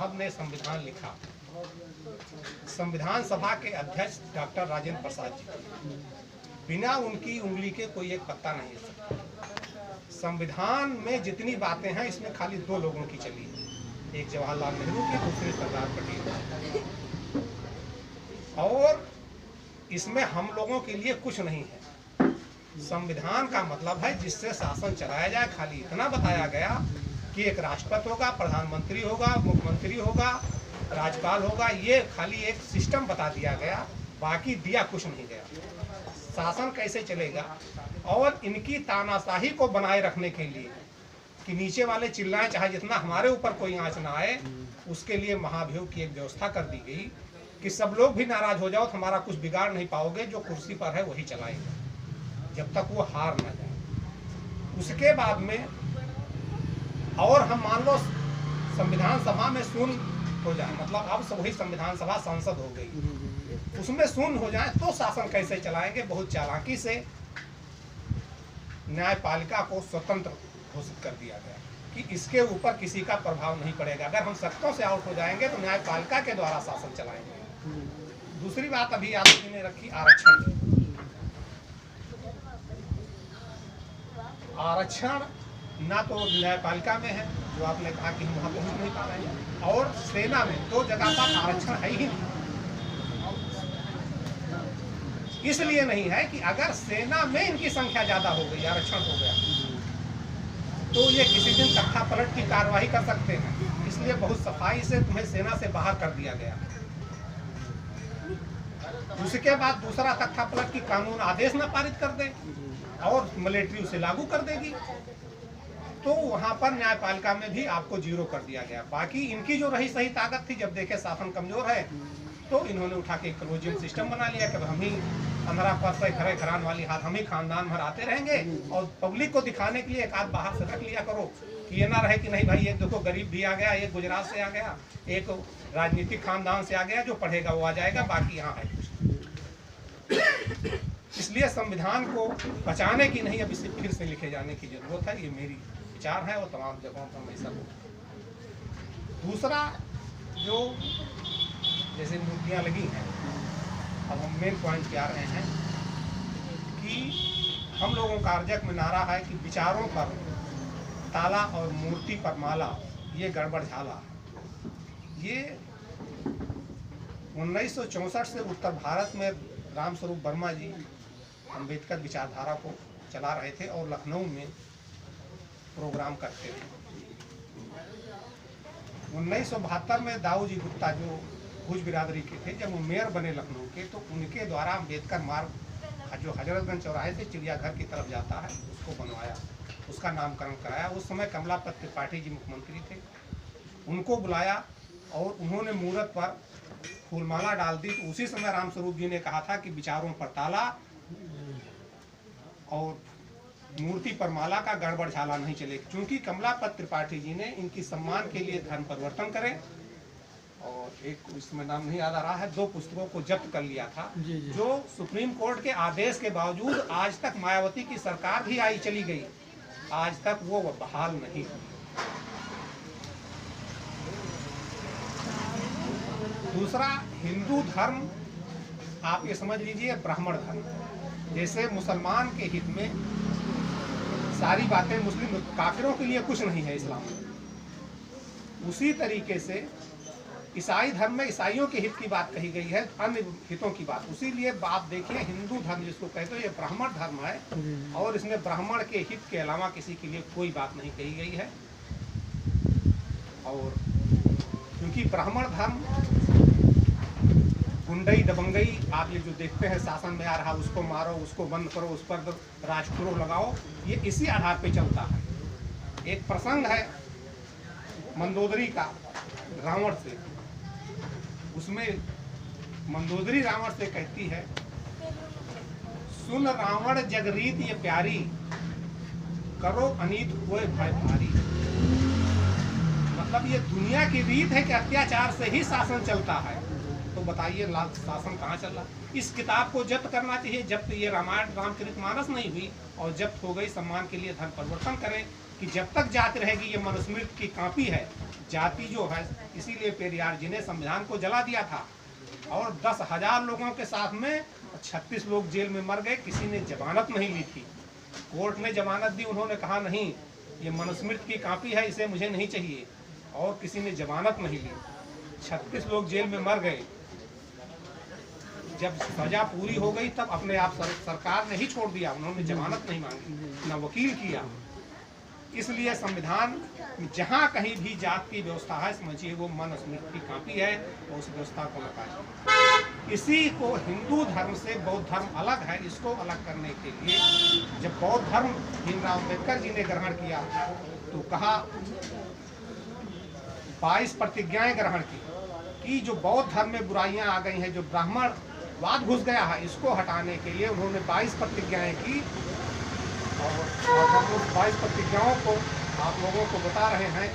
साहब ने संविधान लिखा, संविधान सभा के अध्यक्ष डॉक्टर राजेंद्र प्रसाद जी, बिना उनकी उंगली के कोई एक पत्ता नहीं हिल सकता। संविधान में जितनी बातें हैं इसमें खाली दो लोगों की चली है, एक जवाहरलाल नेहरू की, दूसरी सरदार पटेल। और इसमें हम लोगों के लिए कुछ नहीं है। संविधान का मतलब है जिससे शासन चलाया जाए। खाली इतना बताया गया कि एक राष्ट्रपति होगा, प्रधानमंत्री होगा, मुख्यमंत्री होगा, राज्यपाल होगा, ये खाली एक सिस्टम बता दिया गया, बाकी दिया कुछ नहीं गया। शासन कैसे चलेगा और इनकी तानाशाही को बनाए रखने के लिए कि नीचे वाले चिल्लाएं, चाहे जितना हमारे ऊपर कोई आंच ना आए, उसके लिए महाभियोग की एक व्यवस्था कर दी गई कि सब लोग भी नाराज हो जाओ तो हमारा कुछ बिगाड़ नहीं पाओगे, जो कुर्सी पर है वही चलाएगा जब तक वो हार ना जाए। उसके बाद में और हम मान लो संविधान सभा में शून्य हो जाए, मतलब अब सब वही संविधान सभा संसद हो गई, उसमें शून्य हो जाए तो शासन कैसे चलाएंगे। बहुत चालाकी से न्यायपालिका को स्वतंत्र घोषित कर दिया गया कि इसके ऊपर किसी का प्रभाव नहीं पड़ेगा। अगर हम सत्ता से आउट हो जाएंगे तो न्यायपालिका के द्वारा शासन चलाएंगे। दूसरी बात अभी यादव जी ने रखी आरक्षण। आरक्षण ना तो न्यायपालिका में है, जो आपने कहा कि हम वहाँ पहुँच नहीं पा रहे हैं, और सेना में 2 जगह पर आरक्षण है ही नहीं। इसलिए नहीं है कि अगर सेना में इनकी संख्या ज्यादा हो गई, आरक्षण हो गया, तो ये किसी दिन तख्ता पलट की कार्रवाई कर सकते हैं। इसलिए बहुत सफाई से तुम्हें सेना से बाहर कर दिया गया। उसके बाद दूसरा तख्ता पलट की कानून आदेश न पारित कर दे और मिलिट्री उसे लागू कर देगी, तो वहां पर न्यायपालिका में भी आपको 0 कर दिया गया। बाकी इनकी जो रही सही ताकत थी, जब देखे शासन कमजोर है तो इन्होंने उठा के क्लोजियम सिस्टम बना लिया कि हम ही 15 से घरे घरान वाली हाथ हम ही खानदान भर आते रहेंगे, और पब्लिक को दिखाने के लिए एक आध बाहर से रख लिया करो कि ये ना रहे कि नहीं भाई एक देखो गरीब भी आ गया, एक गुजरात से आ गया, एक राजनीतिक खानदान से आ गया, जो पढ़ेगा वो आ जाएगा, बाकी यहाँ है कुछ। इसलिए संविधान को बचाने की नहीं, अब इसे फिर से लिखे जाने की जरूरत है। ये मेरी विचार है और तमाम जगहों पर मैं सब। दूसरा जो जैसे मूर्तियाँ लगी हैं, अब हम मेन पॉइंट पे आ रहे हैं कि हम लोगों का अर्जक में नारा है कि विचारों पर ताला और मूर्ति पर माला, ये गड़बड़ झाला। ये 1964 से उत्तर भारत में रामस्वरूप वर्मा जी अम्बेडकर विचारधारा को चला रहे थे और लखनऊ में प्रोग्राम करते थे। 1972 में दाऊ जी गुप्ता जो भुज बिरादरी के थे, जब वो मेयर बने लखनऊ के, तो उनके द्वारा अम्बेडकर मार्ग जो हजरतगंज चौराहे से चिड़ियाघर की तरफ जाता है उसको बनवाया, उसका नामकरण कराया। उस समय कमलापत त्रिपाठी जी मुख्यमंत्री थे, उनको बुलाया और उन्होंने मुहूर्त पर फूलमाला डाल दी। तो उसी समय रामस्वरूप जी ने कहा था कि विचारों पर ताला और मूर्ति पर माला का गड़बड़ झाला नहीं चलेगा, क्योंकि कमलापत त्रिपाठी जी ने इनकी सम्मान के लिए धर्म परिवर्तन करे और एक इसमें नाम नहीं याद आ रहा है, 2 पुस्तकों को जब्त कर लिया था, जो सुप्रीम कोर्ट के आदेश के बावजूद आज तक मायावती की सरकार भी आई चली गई, आज तक वो बहाल नहीं हुई। दूसरा, हिंदू धर्म आप ये समझ लीजिए ब्राह्मण धर्म। जैसे मुसलमान के हित में सारी बातें मुस्लिम काफिरों के लिए कुछ नहीं है इस्लाम में, उसी तरीके से ईसाई धर्म में ईसाइयों के हित की बात कही गई है, अन्य हितों की बात। उसीलिए बात देखिए, हिंदू धर्म जिसको कहते हो ये ब्राह्मण धर्म है और इसमें ब्राह्मण के हित के अलावा किसी के लिए कोई बात नहीं कही गई है। और क्योंकि ब्राह्मण धर्म गुंडई दबंगई आप ये जो देखते हैं शासन में आ रहा, उसको मारो, उसको बंद करो, उस पर राजद्रोह लगाओ, ये इसी आधार पे चलता है। एक प्रसंग है मंदोदरी का रावण से, उसमें मंदोदरी रावण से कहती है, सुन रावण जगरीत ये प्यारी, करो अनीत हुए भय भारी। मतलब ये दुनिया की रीत है कि अत्याचार से ही शासन चलता है, तो बताइए शासन कहाँ चल रहा। इस किताब को जब्त करना चाहिए। जब्त ये रामायण रामचरितमानस नहीं हुई और जब्त हो गई, सम्मान के लिए धर्म परिवर्तन करें कि जब तक जाति रहेगी, ये मनुस्मृति की कॉपी है, जाति जो है, इसीलिए पेरियार जी ने संविधान को जला दिया था और 10,000 लोगों के साथ में 36 लोग जेल में मर गए। किसी ने जमानत नहीं ली थी, कोर्ट ने जमानत दी, उन्होंने कहा नहीं ये मनुस्मृति की कॉपी है, इसे मुझे नहीं चाहिए, और किसी ने जमानत नहीं ली। 36 लोग जेल में मर गए। जब सजा पूरी हो गई तब अपने आप सरकार ने ही छोड़ दिया, उन्होंने जमानत नहीं मांगी, न वकील किया। इसलिए संविधान जहाँ कहीं भी जात की व्यवस्था है, समझिए वो मनुस्मृति की कॉपी है, और उस व्यवस्था को नकार। इसी को हिंदू धर्म से बौद्ध धर्म अलग है, इसको अलग करने के लिए जब बौद्ध धर्म भीमराव अम्बेडकर जी ने ग्रहण किया तो कहा 22 प्रतिज्ञाएं ग्रहण की कि जो बौद्ध धर्म में बुराइयां आ गई हैं, जो ब्राह्मणवाद घुस गया है, इसको हटाने के लिए उन्होंने 22 प्रतिज्ञाएं की। और हम उस 22 प्रतिज्ञाओं को आप लोगों को बता रहे हैं